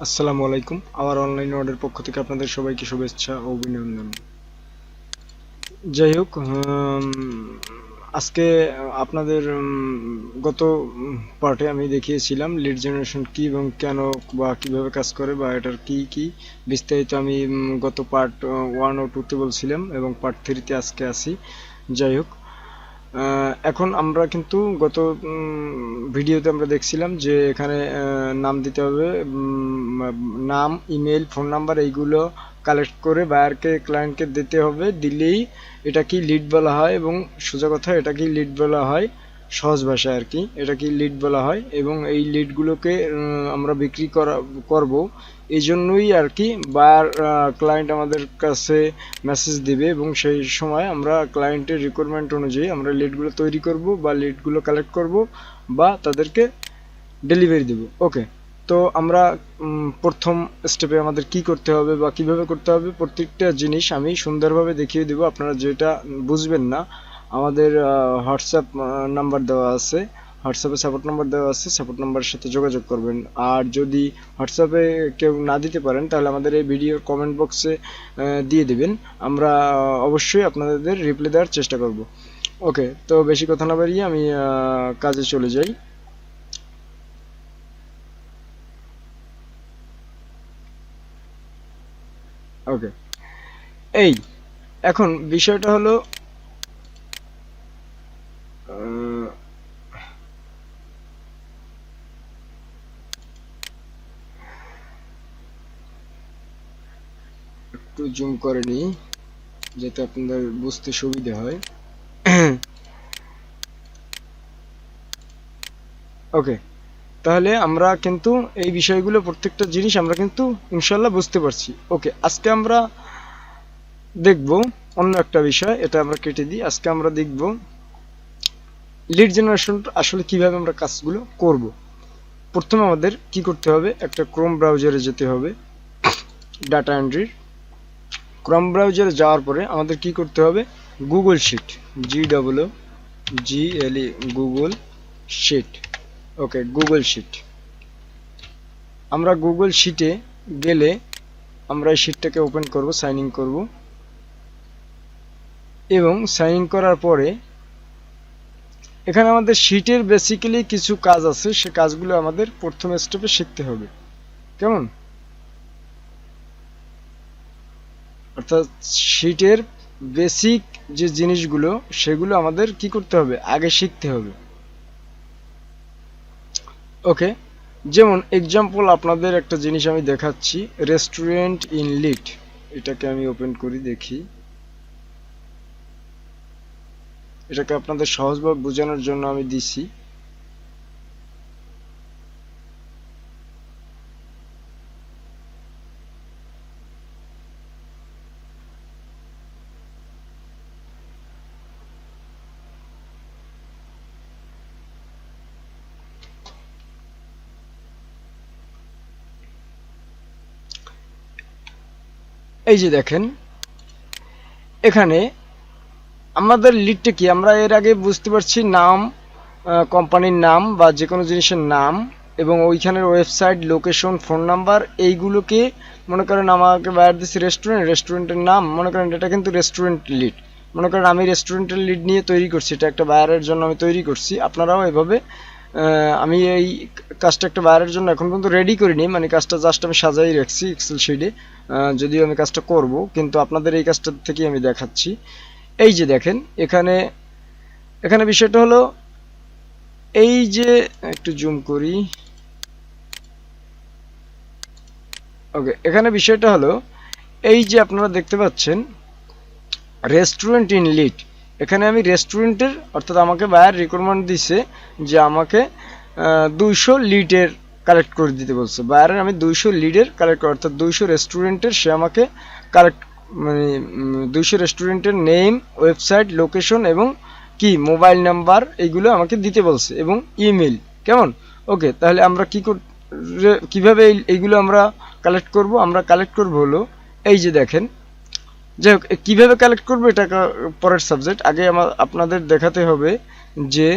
আসসালামু আলাইকুম। আমার অনলাইন অর্ডার পক্ষ থেকে আপনাদের সবাইকে শুভেচ্ছা ও অভিনন্দন। যাই হোক, আজকে আপনাদের গত পার্টে আমি দেখিয়েছিলাম লিড জেনারেশন কি এবং কেন বা কিভাবে কাজ করে বা এটার কি কি বিস্তারিত আমি গত পার্ট 1 ও 2 তে বলছিলাম এবং পার্ট 3 তে আজকে আসি। যাই হোক, এখন আমরা কিন্তু গত ভিডিওতে আমরা দেখছিলাম যে এখানে নাম দিতে হবে, নাম, ইমেল, ফোন নাম্বার এইগুলো কালেক্ট করে বায়ারকে ক্লায়েন্টকে দিতে হবে। দিলেই এটা কি লিড বলা হয় এবং সোজা কথা এটা কি লিড বলা হয়, সহজ ভাষায় আর কি এটা কি লিড বলা হয়। এবং এই লিডগুলোকে আমরা বিক্রি করব, এই জন্যই আর কি বায়ার ক্লায়েন্ট আমাদের কাছে মেসেজ দিবে এবং সেই সময় আমরা ক্লায়েন্টের রিকোয়ারমেন্ট অনুযায়ী আমরা লিডগুলো তৈরি করব বা লিডগুলো কালেক্ট করব বা তাদেরকে ডেলিভারি দেব। ওকে, তো আমরা প্রথম স্টেপে আমাদের কি করতে হবে বা কিভাবে করতে হবে প্রত্যেকটা জিনিস আমি সুন্দরভাবে দেখিয়ে দেব। আপনারা যেটা বুঝবেন না, আমাদের হোয়াটসঅ্যাপ নাম্বার দেওয়া আছে, হোয়াটসঅ্যাপে সাপোর্ট নাম্বার দেওয়া আছে, সাপোর্ট নাম্বারের সাথে যোগাযোগ করবেন। আর যদি হোয়াটসঅ্যাপে কেউ না দিতে পারেন তাহলে আমাদের এই ভিডিওর কমেন্ট বক্সে দিয়ে দিবেন, আমরা অবশ্যই আপনাদের রিপ্লাই দেওয়ার চেষ্টা করব। ওকে, তো বেশি কথা না বাড়িয়ে আমি কাজে চলে যাই। ওকে, এই এখন বিষয়টা হলো একটু জুম করে নিই যাতে আপনাদের বুঝতে সুবিধা হয়। ওকে, তাহলে আমরা কিন্তু এই বিষয়গুলো প্রত্যেকটা জিনিস আমরা কিন্তু ইনশাল্লাহ বুঝতে পারছি। ওকে, আজকে আমরা দেখব অন্য একটা বিষয়, এটা আমরা কেটে দিই। আজকে আমরা দেখব লিড জেনারেশন আসলে কিভাবে আমরা কাজগুলো করব। প্রথমে আমাদের কি করতে হবে, একটা ক্রোম ব্রাউজারে যেতে হবে, ডাটা এন্ট্রির ক্রোম ব্রাউজারে যাওয়ার পরে আমাদের কি করতে হবে, Google sheet, GWGLE Google sheet. Okay, Google sheet. আমরা গুগল শিটে গেলে আমরা এই শিটটাকে ওপেন করব, সাইন ইন করব এবং সাইন ইন করার পরে এখানে আমাদের শিটের বেসিক্যালি কিছু কাজ আছে, সে কাজগুলো আমাদের প্রথম স্টেপে শিখতে হবে। কেমন? অর্থাৎ শিটের বেসিক যে জিনিসগুলো সেগুলো আমাদের কি করতে হবে, আগে শিখতে হবে। ওকে, যেমন এক্সাম্পল আপনাদের একটা জিনিস আমি দেখাচ্ছি, রেস্টুরেন্ট ইন লিড। এটাকে আমি ওপেন করি, দেখি। এটাকে আপনাদের সহজভাবে বোঝানোর জন্য আমি দিছি। এই যে দেখেন, এখানে আমাদের লিডটা কি, আমরা এর আগে বুঝতে পারছি নাম, কোম্পানির নাম বা যে কোনো জিনিসের নাম এবং ওইখানের ওয়েবসাইট, লোকেশন, ফোন নাম্বার, এইগুলোকে মনে করেন আমাকে বাইরে দিচ্ছি রেস্টুরেন্টের নাম, মনে করেন এটা কিন্তু রেস্টুরেন্ট লিড। মনে করেন আমি রেস্টুরেন্টের লিড নিয়ে তৈরি করছি, এটা একটা বায়ারের জন্য আমি তৈরি করছি। আপনারাও এভাবে, আমি এই কাজটা একটা বায়ারের জন্য এখন পর্যন্ত রেডি করিনি, মানে কাজটা জাস্ট আমি সাজাই রাখছি এক্সেল শিটে, যদিও আমি কাজটা করব, কিন্তু আপনাদের এই কাজটা থেকে আমি দেখাচ্ছি। এই যে দেখেন, এখানে এখানে বিষয়টা হলো এই যে, একটু জুম করি। ওকে, এখানে বিষয়টা হলো এই যে আপনারা দেখতে পাচ্ছেন রেস্টুরেন্ট ইন লিড। এখানে আমি রেস্টুরেন্টের, অর্থাৎ আমাকে বায়ার রিকোয়ারমেন্ট দিছে যে আমাকে 200 লিডের কালেক্ট করে দিতে বলছে। বায়ারের আমি 200 লিডের কালেক্ট, অর্থাৎ 200 রেস্টুরেন্টের সে আমাকে কালেক্ট, মানে 200 রেস্টুরেন্টের নেম, ওয়েবসাইট, লোকেশন এবং কি মোবাইল নাম্বার এইগুলো আমাকে দিতে বলছে এবং ইমেল। কেমন? ওকে, তাহলে আমরা কিভাবে এইগুলো আমরা কালেক্ট করব, আমরা কালেক্ট করব হলো এই যে দেখেন। যাই হোক, কীভাবে কালেক্ট করবো এটা পরের সাবজেক্ট, আগে আপনাদের দেখাতে হবে যে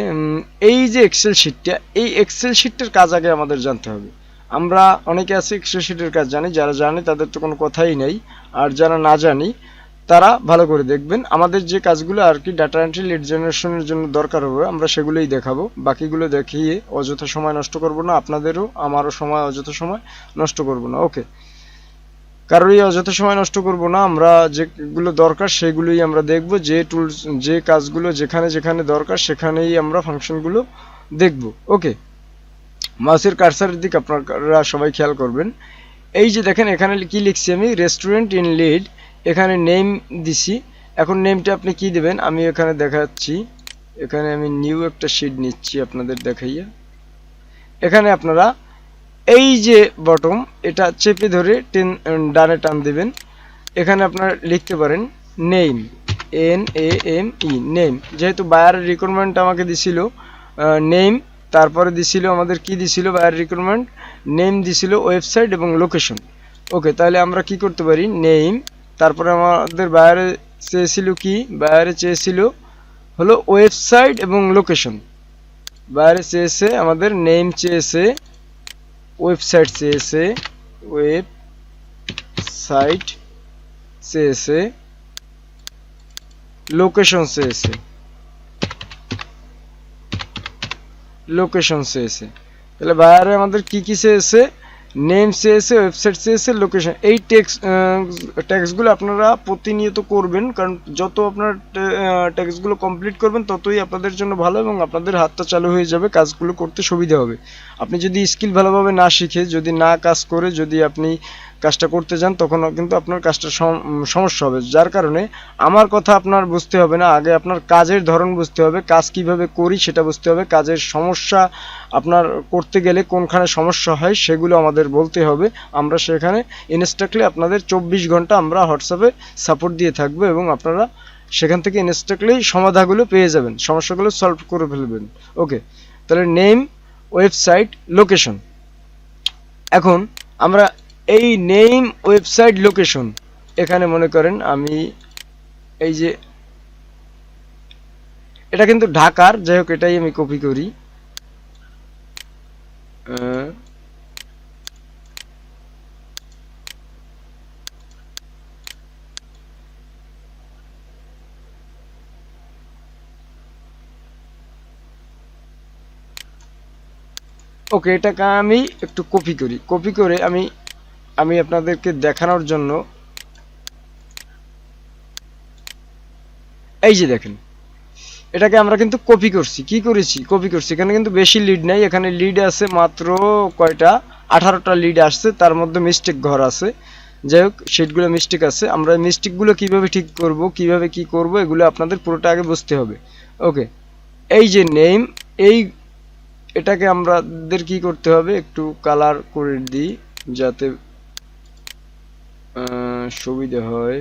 এই যে এক্সেল শিটটা, এই এক্সেল শিটটার কাজ আগে আমাদের জানতে হবে। আমরা অনেকে আছে এক্সেল শিটের কাজ জানি, যারা জানে তাদের তো কোনো কথাই নেই, আর যারা না জানি তারা ভালো করে দেখবেন। আমাদের যে কাজগুলো আর কি ডাটা এন্ট্রি লিড জেনারেশনের জন্য দরকার হবে আমরা সেগুলোই দেখাবো, বাকিগুলো দেখিয়ে অযথা সময় নষ্ট করব না, আপনাদেরও আমারও সময় অযথা সময় নষ্ট করব না। ওকে, কারোরই অযথা সময় নষ্ট করব না, আমরা যেগুলো দরকার সেগুলোই আমরা দেখব, যে টুলস যে কাজগুলো যেখানে যেখানে দরকার সেখানেই আমরা ফাংশনগুলো দেখব। ওকে, মাউসের কার্সারের দিক আপনারা সবাই খেয়াল করবেন। এই যে দেখেন এখানে কি লিখছি আমি, রেস্টুরেন্ট ইন লিড, এখানে নেম দিছি। এখন নেমটা আপনি কি দেবেন আমি এখানে দেখাচ্ছি। এখানে আমি নিউ একটা শিট নিচ্ছি আপনাদের দেখাইয়া। এখানে আপনারা এই যে বটম এটা চেপে ধরে ডানে টান দিবেন। এখানে আপনারা লিখতে পারেন নেম, NAME, নেম। যেহেতু বায়ারের রিকোয়ারমেন্ট আমাকে দিছিল নেম, তারপরে দিছিল আমাদের কি দিছিল বায়ার রিকোয়ারমেন্ট, নেম দিছিল, ওয়েবসাইট এবং লোকেশন। ওকে, তাহলে আমরা কি করতে পারি, নেম, তারপরে আমাদের বায়ারে চেয়েছিল কি, বায়ারে চেয়েছিল হলো ওয়েবসাইট এবং লোকেশন। বায়ারে চেয়েছে আমাদের নেম চেয়েছে, ওয়েবসাইট চেয়েছে, ওয়েবসাইট চেয়েছে, লোকেশন চেয়েছে, লোকেশন চেয়েছে। তাহলে বায়ারে আমাদের কি কি চেয়েছে, নেম চেয়েছে, ওয়েবসাইট চেয়েছে, লোকেশন। এই ট্যাক্সগুলো আপনারা প্রতিনিয়ত করবেন, কারণ যত আপনার ট্যাক্সগুলো কমপ্লিট করবেন ততই আপনাদের জন্য ভালো এবং আপনাদের হাতটা চালু হয়ে যাবে, কাজগুলো করতে সুবিধা হবে। আপনি যদি স্কিল ভালোভাবে না শিখে, যদি না কাজ করে যদি আপনি কাজটা করতে যান তখন কিন্তু আপনার কাজটা সমস্যা হবে। যার কারণে আমার কথা আপনার বুঝতে হবে না, আগে আপনার কাজের ধরন বুঝতে হবে, কাজ কিভাবে করি সেটা বুঝতে হবে, কাজের সমস্যা আপনার করতে গেলে কোনখানে সমস্যা হয় সেগুলো আমাদের বলতে হবে। আমরা সেখানে ইনস্ট্যান্টলি আপনাদের 24 ঘন্টা আমরা হোয়াটসঅ্যাপে সাপোর্ট দিয়ে থাকবো এবং আপনারা সেখান থেকে ইনস্ট্যান্টলি সমাধানগুলো পেয়ে যাবেন, সমস্যাগুলো সলভ করে ফেলবেন। ওকে, তাহলে নেম, ওয়েবসাইট, লোকেশন। এখন আমরা এই নেম, ওয়েবসাইট, লোকেশন এখানে মনে করেন আমি এই যে এটা কিন্তু ঢাকার, যাই হোক এটাই আমি কপি করি। ওকে, এটাকে আমি একটু কপি করি, কপি করে আমি আপনাদেরকে দেখানোর জন্য এই যে দেখেন এটাকে আমরা কিন্তু কপি করছি, কি করেছি কপি করছি। এখানে কিন্তু বেশি লিড নাই, এখানে লিড আছে মাত্র কয়টা, 18টা লিড আসছে, তার মধ্যে মিস্টেক ঘর আছে। যাই হোক শিটগুলো মিস্টেক আছে, আমরা মিস্টেকগুলো কিভাবে ঠিক করব, কিভাবে কি করব এগুলো আপনাদের পুরোটা আগে বুঝতে হবে। ওকে, এই যে নেম, এই এটাকে আমাদের কি করতে হবে, একটু কালার করে দিই যাতে সুবিধা হয়।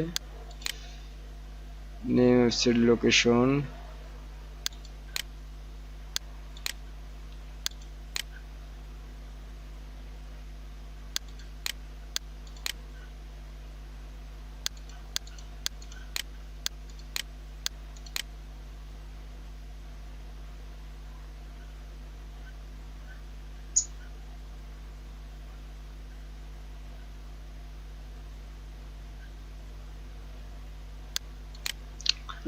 নেম, ওয়েবসাইট, লোকেশন,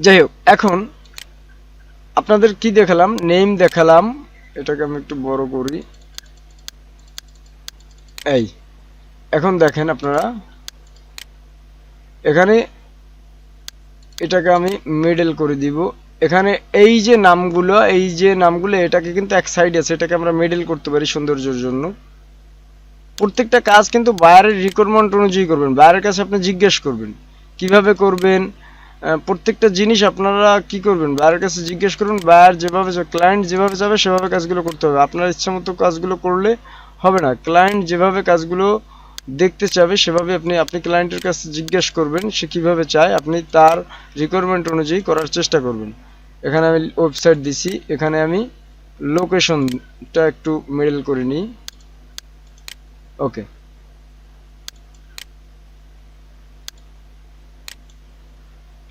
যাই হোক এখন আপনাদের কি দেখালাম, নেম দেখালাম, এটাকে আমি একটু বড় করি। এই এখন দেখেন আপনারা এখানে এটাকে আমি মিডল করে দিব। এখানে এই যে নামগুলো এটাকে কিন্তু এক সাইড আছে, এটাকে আমরা মিডল করতে পারি সৌন্দর্যের জন্য। প্রত্যেকটা কাজ কিন্তু বায়ারের রিকোয়ারমেন্ট অনুযায়ী করবেন, বায়ারের কাছে আপনি জিজ্ঞেস করবেন কিভাবে করবেন। প্রত্যেকটা জিনিস আপনারা কি করবেন, বায়ারের কাছে জিজ্ঞেস করুন, বায়ার যেভাবে ক্লায়েন্ট যেভাবে যাবে সেভাবে কাজগুলো করতে হবে। আপনার ইচ্ছা মতো কাজগুলো করলে হবে না, ক্লায়েন্ট যেভাবে কাজগুলো দেখতে চাবে সেভাবে আপনি ক্লায়েন্টের কাছে জিজ্ঞেস করবেন সে কিভাবে চায়, আপনি তার রিকোয়ারমেন্ট অনুযায়ী করার চেষ্টা করবেন। এখানে আমি ওয়েবসাইট দিছি, এখানে আমি লোকেশনটা একটু মিডল করে নিই। ওকে,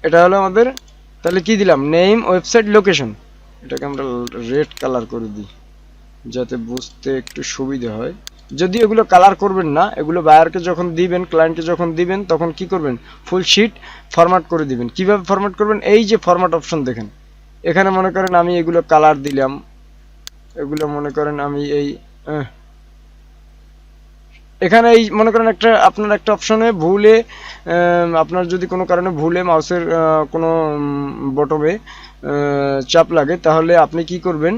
এটা হলো আমাদের, তাহলে কি দিলাম, নেম, ওয়েবসাইট, লোকেশন। এটাকে আমরা রেড কালার করে দিই যাতে বুঝতে একটু সুবিধা হয়। যদি এগুলো কালার করবেন না, এগুলো বায়ারকে যখন দিবেন, ক্লায়েন্টকে যখন দিবেন, তখন কি করবেন, ফুল শিট ফরম্যাট করে দিবেন। কিভাবে ফরম্যাট করবেন, এই যে ফরম্যাট অপশন দেখেন, এখানে মনে করেন আমি এগুলো কালার দিলাম, এগুলো মনে করেন আমি এই এখানে এই মনে করেন একটা আপনার একটা অপশনে ভুলে আপনার যদি কোনো কারণে ভুলে মাউসের কোনো বটমে চাপ লাগে, তাহলে আপনি কি করবেন,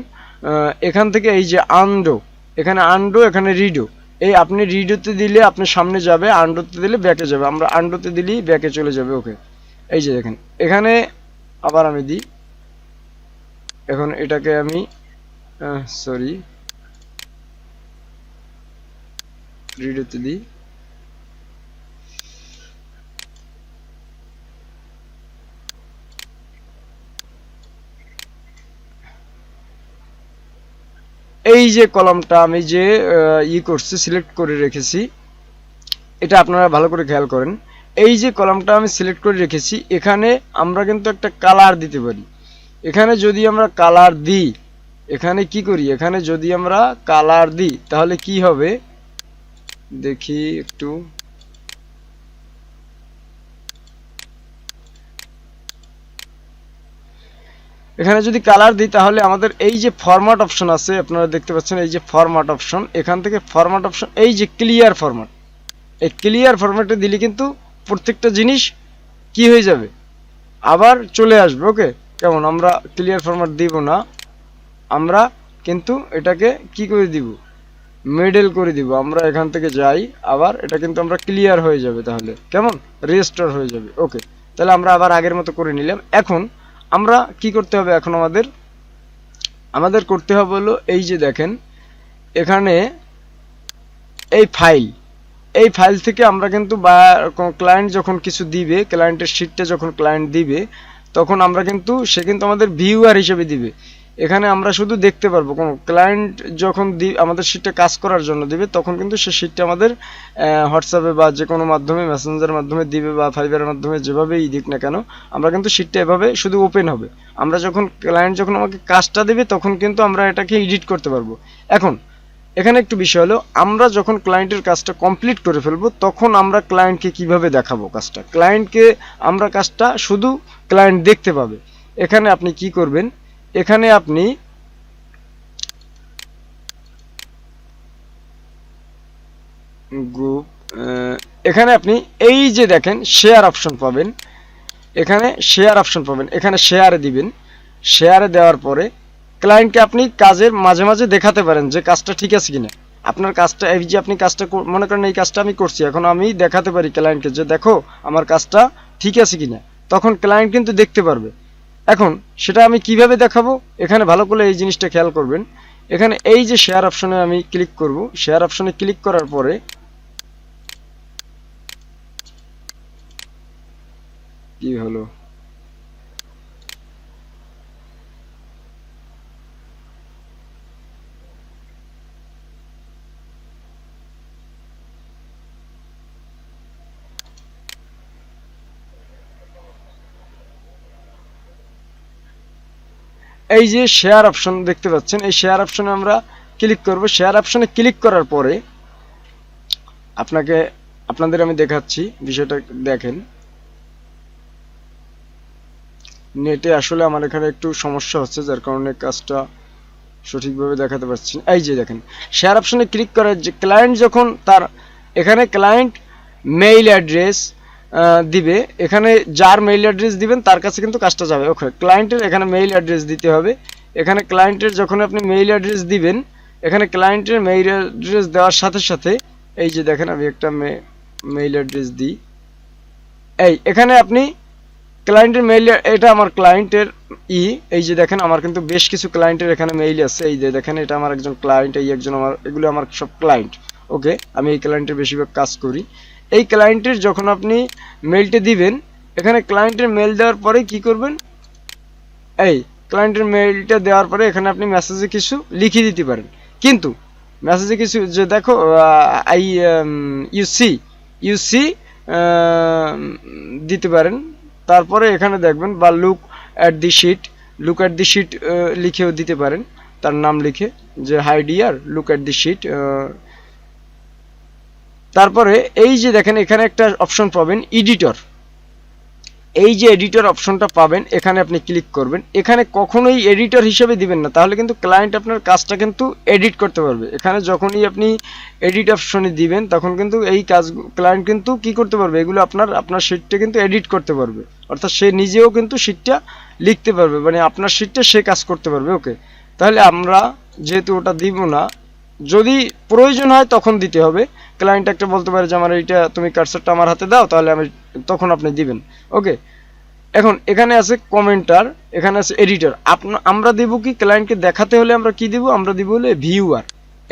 এখান থেকে এই যে আনডো, এখানে আনডো, এখানে রিডো, এই আপনি রিডোতে দিলে আপনি সামনে যাবে, আনডোতে দিলে ব্যাকে যাবে। আমরা আনডোতে দিলেই ব্যাকে চলে যাবে। ওকে, এই যে দেখেন এখানে আবার আমি দিই, এখন এটাকে আমি সরি রিডোতে দিই, এই যে কলামটা আমি যে করছি, সিলেক্ট করে রেখেছি, এটা আপনারা ভালো করে খেয়াল করেন। এই যে কলামটা আমি সিলেক্ট করে রেখেছি, এখানে আমরা কিন্তু একটা কালার দিতে পারি। এখানে যদি আমরা কালার দিই, এখানে কি করি, এখানে যদি আমরা কালার দিই তাহলে কি হবে দেখি একটু, এখানে যদি কালার দিই তাহলে আমাদের এই যে ফরম্যাট অপশন আছে, আপনারা দেখতে পাচ্ছেন এই যে ফরম্যাট অপশন, এখান থেকে ফরম্যাট অপশন, এই যে ক্লিয়ার ফরম্যাট, এই ক্লিয়ার ফরম্যাটে দিলে কিন্তু প্রত্যেকটা জিনিস কি হয়ে যাবে, আবার চলে আসবে। ওকে, কেমন, আমরা ক্লিয়ার ফরম্যাট দিব না, আমরা কিন্তু এটাকে কি করে দিব, মিডল করে দিব। আমরা এখান থেকে যাই, আবার এটা কিন্তু আমরা ক্লিয়ার হয়ে যাবে, তাহলে কেমন রেস্টোর হয়ে যাবে। ওকে, তাহলে আমরা আবার আগের মতো করে নিলাম। এখন আমরা কি করতে হবে, এখন আমাদের করতে হবে হলো এই যে দেখেন এখানে এই ফাইল থেকে আমরা কিন্তু ক্লায়েন্ট যখন কিছু দিবে, ক্লায়েন্টের শিটটা যখন ক্লায়েন্ট দিবে, তখন আমরা কিন্তু সে কিন্তু আমাদের ভিউয়ার হিসেবে দিবে। এখানে আমরা শুধু দেখতে পারবো, কোন ক্লায়েন্ট যখন আমাদের শিটটা কাজ করার জন্য দিবে, তখন কিন্তু সে শিটটা আমাদের হোয়াটসঅ্যাপে বা যে কোনো মাধ্যমে, মেসেঞ্জারের মাধ্যমে দিবে বা ফাইবারের মাধ্যমে, যেভাবেই দিক না কেন, আমরা কিন্তু শিটটা এভাবে শুধু ওপেন হবে। আমরা যখন ক্লায়েন্ট যখন আমাকে কাজটা দেবে, তখন কিন্তু আমরা এটাকে এডিট করতে পারবো। এখন এখানে একটু বিষয় হলো, আমরা যখন ক্লায়েন্টের কাজটা কমপ্লিট করে ফেলবো, তখন আমরা ক্লায়েন্টকে কিভাবে দেখাবো কাজটা, ক্লায়েন্টকে আমরা কাজটা শুধু ক্লায়েন্ট দেখতে পাবে। এখানে আপনি কি করবেন, এখানে আপনি গ্রুপ, এখানে আপনি এই যে দেখেন শেয়ার অপশন পাবেন, এখানে শেয়ার অপশন পাবেন, এখানে শেয়ারে দিবেন। শেয়ারে দেওয়ার পরে ক্লায়েন্টকে আপনি কাজের মাঝে মাঝে দেখাতে পারেন যে কাজটা ঠিক আছে কিনা। আপনার কাজটা, এই যে আপনি কাজটা মনে করেন এই কাজটা আমি করছি, এখন আমি দেখাতে পারি ক্লায়েন্টকে যে দেখো আমার কাজটা ঠিক আছে কিনা, তখন ক্লায়েন্ট কিন্তু দেখতে পারবে। এখন সেটা আমি কিভাবে দেখাবো, এখানে ভালো করে এই জিনিসটা খেয়াল করবেন। এখানে এই যে শেয়ার অপশনে আমি ক্লিক করব, শেয়ার অপশনে ক্লিক করার পরে কি হলো, এই যে শেয়ার অপশন দেখতে পাচ্ছেন, এই শেয়ার অপশনে আমরা ক্লিক করব। শেয়ার অপশনে ক্লিক করার পরে আপনাদের আমি দেখাচ্ছি বিষয়টা। দেখেন নেটে আসলে আমার এখানে একটু সমস্যা হচ্ছে, যার কারণে কাজটা সঠিকভাবে দেখাতে পারছি না। এই যে দেখেন শেয়ার অপশনে ক্লিক করে যে ক্লায়েন্ট যখন তার এখানে ক্লায়েন্ট মেইল অ্যাড্রেস দিবে, এখানে যার মেইল অ্যাড্রেস দিবেন তার কাছে কিন্তু কাজটা যাবে। ওকে, ক্লায়েন্টের এখানে মেইল অ্যাড্রেস দিতে হবে। এখানে ক্লায়েন্টের যখন আপনি মেইল অ্যাড্রেস দিবেন, এখানে ক্লায়েন্টের মেইল অ্যাড্রেস দেওয়ার সাথে সাথে এই যে দেখেন আমি একটা মেইল অ্যাড্রেস দিই। এখানে আপনি ক্লায়েন্টের মেইল, এটা আমার ক্লায়েন্টের এই যে দেখেন আমার কিন্তু বেশ কিছু ক্লায়েন্টের এখানে মেইল আছে। এই যে দেখেন এটা আমার একজন ক্লায়েন্ট, এই একজন আমার, এগুলো আমার সব ক্লায়েন্ট। ওকে, আমি এই ক্লায়েন্টের বেশিরভাগ কাজ করি। এই ক্লায়েন্টের যখন আপনি মেইলটা দিবেন, এখানে ক্লায়েন্টের মেইল দেওয়ার পরে কি করবেন, এই ক্লায়েন্টের মেইলটা দেওয়ার পরে এখানে আপনি মেসেজে কিছু লিখে দিতে পারেন। কিন্তু মেসেজে কিছু যে দেখো আই ইউসি দিতে পারেন। তারপরে এখানে দেখবেন বা লুক অ্যাট দি শিট লিখেও দিতে পারেন, তার নাম লিখে যে hi dear look at the sheet তারপরে এই যে দেখেন এখানে একটা অপশন পাবেন এডিটর, এই যে এডিটর অপশনটা পাবেন এখানে আপনি ক্লিক করবেন। এখানে কখনোই এডিটর হিসেবে দিবেন না, তাহলে কিন্তু ক্লায়েন্ট আপনার কাজটা কিন্তু এডিট করতে পারবে। এখানে যখনই আপনি এডিট অপশনে দিবেন তখন কিন্তু এই কাজ ক্লায়েন্ট কিন্তু কি করতে পারবে, এগুলো আপনার শিটটা কিন্তু এডিট করতে পারবে, অর্থাৎ সে নিজেও কিন্তু শিটটা লিখতে পারবে, মানে আপনার শিটটা সে কাজ করতে পারবে। ওকে, তাহলে আমরা যেহেতু ওটা দিব না, যদি প্রয়োজন হয় তখন দিতে হবে। ক্লায়েন্ট একটা বলতে পারে যে আমার এইটা তুমি কার্সারটা আমার হাতে দাও, তাহলে আমি তখন আপনি দিবেন। ওকে, এখন এখানে আছে কমেন্টার, এখানে আছে এডিটর। আমরা দেব কি, ক্লায়েন্টকে দেখাতে হলে আমরা কি দিব, আমরা দিব হলে ভিউয়ার।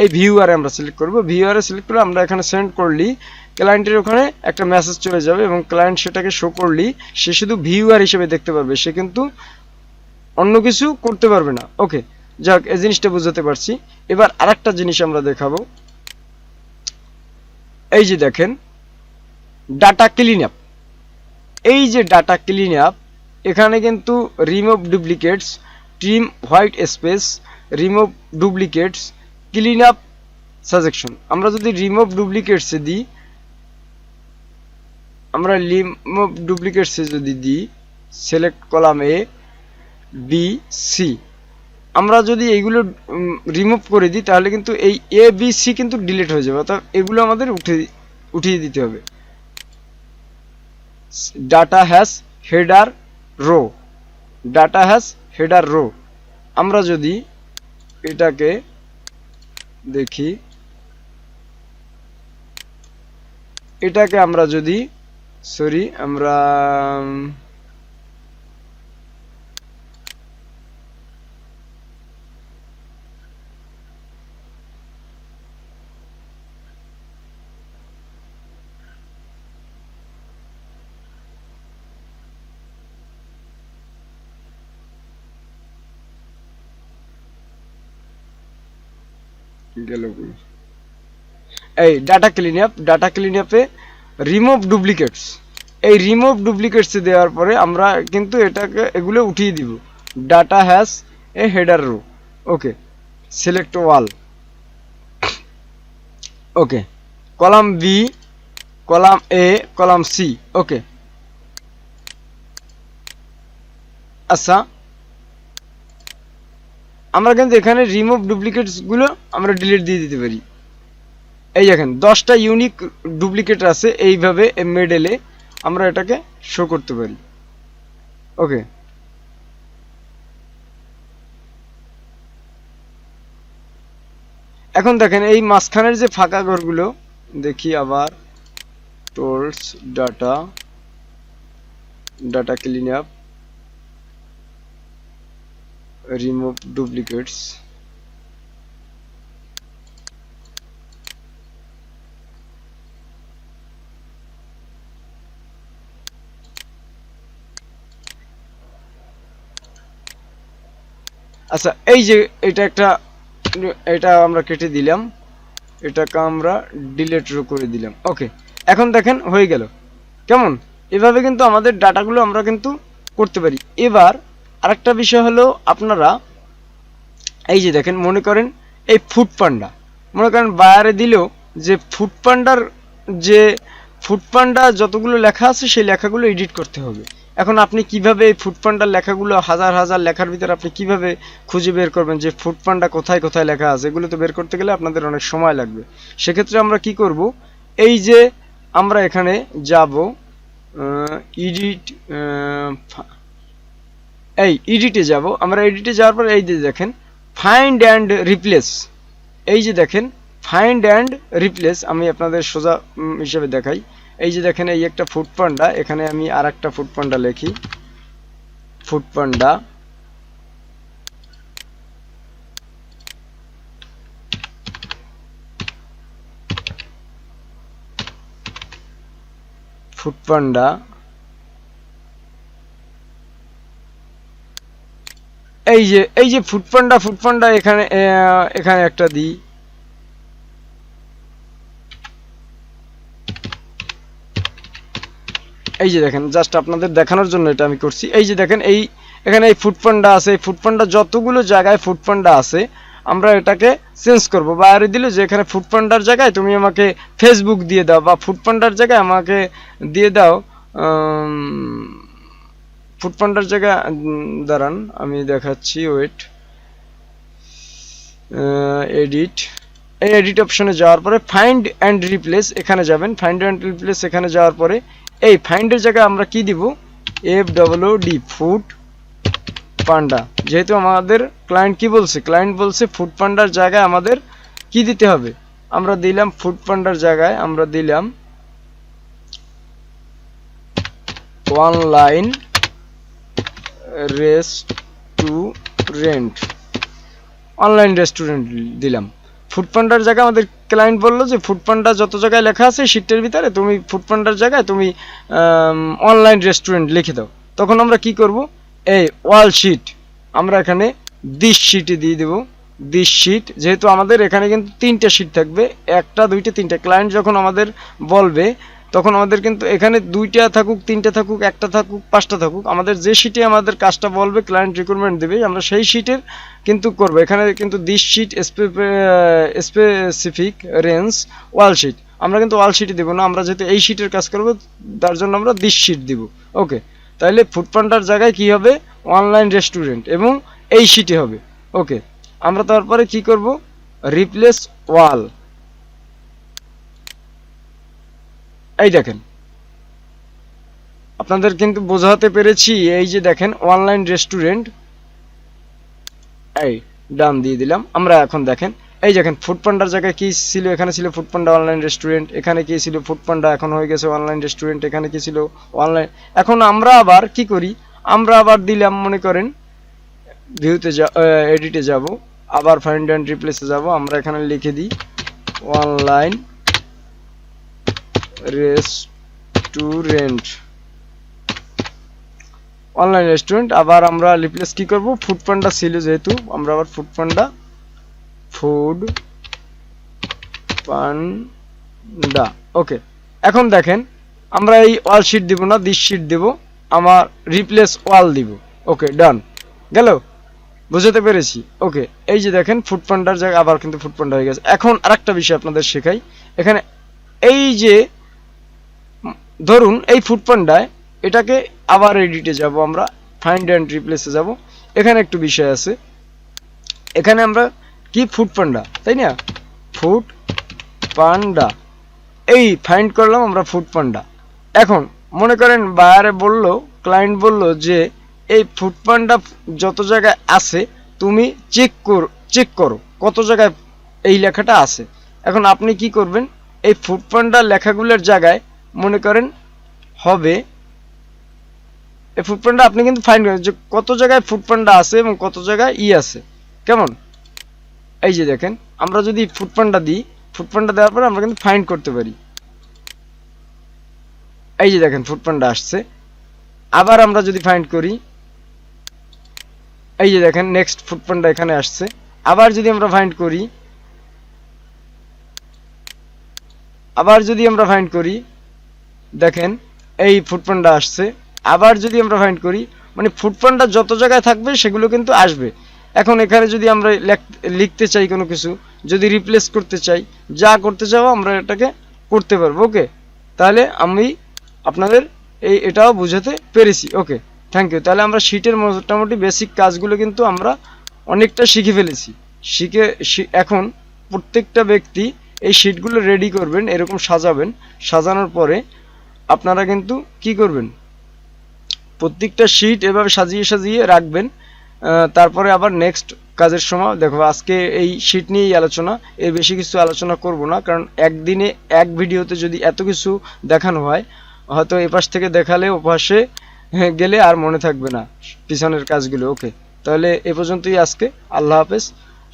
এই ভিউয়ারে আমরা সিলেক্ট করব, ভিউয়ারে সিলেক্ট করে আমরা এখানে সেন্ড করলি ক্লায়েন্টের ওখানে একটা মেসেজ চলে যাবে এবং ক্লায়েন্ট সেটাকে শো করলি সে শুধু ভিউয়ার হিসেবে দেখতে পারবে, সে কিন্তু অন্য কিছু করতে পারবে না। ওকে, যাক এই জিনিসটা বুঝাতে পারছি। এবার আরেকটা জিনিস আমরা দেখাবো, এই যে দেখেন ডাটা ক্লিন আপ। এই যে ডাটা ক্লিন আপ, এখানে কিন্তু remove duplicates, trim white space, remove duplicates, clean up suggestion. আমরা যদি রিমুভ ডুপ্লিকেটসে দিই, আমরা রিমুভ ডুপ্লিকেটসে যদি দিই select column A B C, আমরা যদি এইগুলো রিমুভ করে দিই তাহলে কিন্তু এই এ বি সি কিন্তু ডিলিট হয়ে যাবে, অর্থাৎ এগুলো আমাদের উঠিয়ে দিতে হবে। Data has header row, data has header row. আমরা যদি এটাকে দেখি, এটাকে আমরা যদি আমরা গেল এই data clean up, data clean আপে রিমুভ ডুপ্লিকেটস, এই রিমুভ ডুপ্লিকেটস দেওয়ার পরে আমরা কিন্তু এটাকে এগুলো উঠিয়ে দিব। Data has a header row, okay, select all, okay, column B, column A, column C. Okay, আচ্ছা আমরা কিন্তু এখানে রিমুভ ডুপ্লিকেটস গুলো আমরা ডিলিট দিয়ে দিতে পারি। এই দেখেন 10টা ইউনিক ডুপ্লিকেট আছে, এইভাবে মেডেলে আমরা এটাকে শো করতে পারি। ওকে, এখন দেখেন এই মাঝখানের যে ফাঁকা ঘরগুলো, দেখি আবার tours data, data clean up, remove duplicates, আচ্ছা এই যে এটা আমরা কেটে দিলাম, এটাকে আমরা ডিলিট করে দিলাম। ওকে, এখন দেখেন হয়ে গেল। কেমন, এভাবে কিন্তু আমাদের ডাটাগুলো আমরা কিন্তু করতে পারি। এবার আরেকটা বিষয় হলো, আপনারা এই যে দেখেন মনে করেন এই ফুড পান্ডা, মনে করেন বায়ারে দিলেও যে ফুড পান্ডা যতগুলো লেখা আছে সেই লেখাগুলো এডিট করতে হবে। এখন আপনি কিভাবে এই ফুড পান্ডার লেখাগুলো হাজার হাজার লেখার ভিতরে আপনি কিভাবে খুঁজে বের করবেন যে ফুড পান্ডা কোথায় কোথায় লেখা আছে, এগুলো তো বের করতে গেলে আপনাদের অনেক সময় লাগবে। সেক্ষেত্রে আমরা কি করব, এই যে আমরা এখানে যাব এডিট, এই এডিটে যাব, আমরা এডিটে যাওয়ার পর এই যে দেখেন ফাইন্ড অ্যান্ড রিপ্লেস, এই যে দেখেন ফাইন্ড অ্যান্ড রিপ্লেস, আমি আপনাদের সোজা হিসেবে দেখাই। এই যে দেখেন এই একটা ফুড পান্ডা, এখানে আমি আর একটা ফুড পান্ডা লিখি, ফুড পান্ডা, ফুড পান্ডা, এই যে ফুড পান্ডা এখানে একটা দিই, এই যে দেখেন জাস্ট আপনাদের দেখানোর জন্য এটা আমি করছি। এই যে দেখেন এখানে এই ফুড পান্ডা আছে, এই ফুড পান্ডা যতগুলো জায়গায় ফুড পান্ডা আছে আমরা এটাকে চেঞ্জ করব। বাইরে দিলে যে এখানে ফুডপান্ডার জায়গায় তুমি আমাকে ফেসবুক দিয়ে দাও, বা ফুডপান্ডার জায়গায় আমাকে দিয়ে দাও ফুডপান্ডার জায়গায় দাঁড়ান আমি দেখাচ্ছি, ওয়েট, এডিট, এই এডিট অপশনে যাওয়ার পরে ফাইন্ড অ্যান্ড রিপ্লেস এখানে যাবেন। ফাইন্ড অ্যান্ড রিপ্লেস এখানে যাওয়ার পরে এই ফাইন্ডের জায়গায় আমরা কি দিব, FWD ফুড পান্ডা। যেহেতু আমাদের ক্লায়েন্ট কি বলছে, ক্লায়েন্ট বলছে ফুড পান্ডার জায়গায় আমাদের কি দিতে হবে, আমরা দিলাম ফুড পান্ডার জায়গায় আমরা দিলাম অনলাইন রেস্টুরেন্ট, অনলাইন রেস্টুরেন্ট দিলাম। ফুড পান্ডার জায়গায় আমাদের ক্লায়েন্ট বললো যে ফুড পান্ডা যত জায়গায় লেখা আছে শিটের ভিতরে তুমি ফুড পান্ডার জায়গায় তুমি অনলাইন রেস্টুরেন্ট লিখে দাও। তখন আমরা কি করব, এই ওয়াল শিট আমরা এখানে দিস শিটে দিয়ে দেব। দিস শিট, যেহেতু আমাদের এখানে কিন্তু 3টা শিট থাকবে, 1টা 2টা 3টা। ক্লায়েন্ট যখন আমাদের বলবে তখন আমাদের কিন্তু এখানে 2টা থাকুক, 3টা থাকুক, 1টা থাকুক, 5টা থাকুক, আমাদের যে শিটে আমাদের কাজটা বলবে ক্লায়েন্ট রিকোয়ারমেন্ট দেবে আমরা সেই শিটের কিন্তু করব। এখানে কিন্তু this sheet specific range whole sheet, আমরা কিন্তু ওয়াল শিটে দেবো না, আমরা যেহেতু এই শিটের কাজ করব তার জন্য আমরা দিস শিট দিব। ওকে, তাহলে ফুড পান্ডার জায়গায় কি হবে, অনলাইন রেস্টুরেন্ট এবং এই শিটে হবে। ওকে, আমরা তারপরে কি করব, রিপ্লেস ওয়াল, এই দেখেন আপনাদের কিন্তু বোঝাতে পেরেছি। এই যে দেখেন অনলাইন রেস্টুরেন্ট, এই ডান দিয়ে দিলাম আমরা। এখন দেখেন এই দেখেন ফুড পান্ডার জায়গায় কি ছিল, এখানে ছিল ফুড পান্ডা অনলাইন রেস্টুরেন্ট, এখানে কি ছিল ফুড পান্ডা, এখন হয়ে গেছে অনলাইন রেস্টুরেন্ট, এখানে কি ছিল অনলাইন। এখন আমরা আবার কি করি, আমরা আবার দিলাম, মনে করেন ভিউতে এডিটে যাব, আবার ফাইন্ড অ্যান্ড রিপ্লেসে যাব, আমরা এখানে লিখে দিই অনলাইন রেস্টুরেন্ট, অনলাইন রেস্টুরেন্ট। আবার আমরা রিপ্লেস কি করব, ফুড পান্ডা ছিল যেহেতু আমরা আবার ফুড পান্ডা ওকে। এখন দেখেন আমরা এই ওয়াল শিট দিব না, দিস শিট দিব, আমার রিপ্লেস ওয়াল দিব। ওকে, ডান গেল, বুঝতে পেরেছি। ওকে, এই যে দেখেন ফুড পান্ডার জায়গায় আবার কিন্তু ফুড পান্ডা হয়ে গেছে। এখন আরেকটা বিষয় আপনাদের শেখাই, এখানে এই যে ধরুন এই ফুড পান্ডায় এটাকে আবার এডিটে যাব, আমরা ফাইন্ড অ্যান্ড রিপ্লেসে যাব। এখানে একটু বিষয় আছে, এখানে আমরা কি ফুড পান্ডা, তাই না, ফুড পান্ডা এই ফাইন্ড করলাম আমরা ফুড পান্ডা। এখন মনে করেন বায়ারে বললো, ক্লায়েন্ট বললো যে এই ফুড পান্ডা যত জায়গায় আছে তুমি চেক করো কত জায়গায় এই লেখাটা আছে। এখন আপনি কি করবেন, এই ফুড পান্ডা লেখাগুলোর জায়গায় মনে করেন হবে এই ফুড পান্ডা, আপনি কিন্তু ফাইন্ড করেন যে কত জায়গায় ফুড পান্ডা আছে এবং কত জায়গায় আছে, কেমন। এই যে দেখেন আমরা যদি ফুড পান্ডা দিই, ফুড পান্ডা দেওয়ার পরে আমরা কিন্তু ফাইন্ড করতে পারি। এই যে দেখেন ফুড পান্ডা আসছে। আবার আমরা যদি ফাইন্ড করি, এই যে দেখেন নেক্সট ফুড পান্ডা এখানে আসছে। আবার যদি আমরা ফাইন্ড করি, দেখেন এই ফুড পান্ডা আসছে। আবার যদি আমরা ফাইন্ড করি, মানে ফুড পান্ডা যত জায়গায় থাকবে সেগুলো কিন্তু আসবে। এখন এখানে যদি আমরা লিখতে চাই কোনো কিছু, যদি রিপ্লেস করতে চাই, যা করতে চাও আমরা এটাকে করতে পারবো। ওকে, তাহলে আমি আপনাদের এটাও বুঝাতে পেরেছি। ওকে, থ্যাংক ইউ। তাহলে আমরা শিটের মোটামুটি বেসিক কাজগুলো কিন্তু আমরা অনেকটা শিখে ফেলেছি। এখন প্রত্যেকটা ব্যক্তি এই শিটগুলো রেডি করবেন, এরকম সাজাবেন। সাজানোর পরে আপনারা কিন্তু কি করবেন, প্রত্যেকটা শিট এভাবে সাজিয়ে সাজিয়ে রাখবেন। তারপরে আবার নেক্সট কাজের সময় দেখো, আজকে এই শিট নিয়েই আলোচনা, এর বেশি কিছু আলোচনা করব না, কারণ একদিনে এক ভিডিওতে যদি এত কিছু দেখানো হয়, হয়তো এপাশ থেকে দেখালে ওপাশে গেলে আর মনে থাকবে না পিছনের কাজগুলো। ওকে, তাহলে এ পর্যন্তই আজকে। আল্লাহ হাফেজ,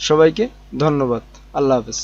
সবাইকে ধন্যবাদ। আল্লাহ হাফেজ।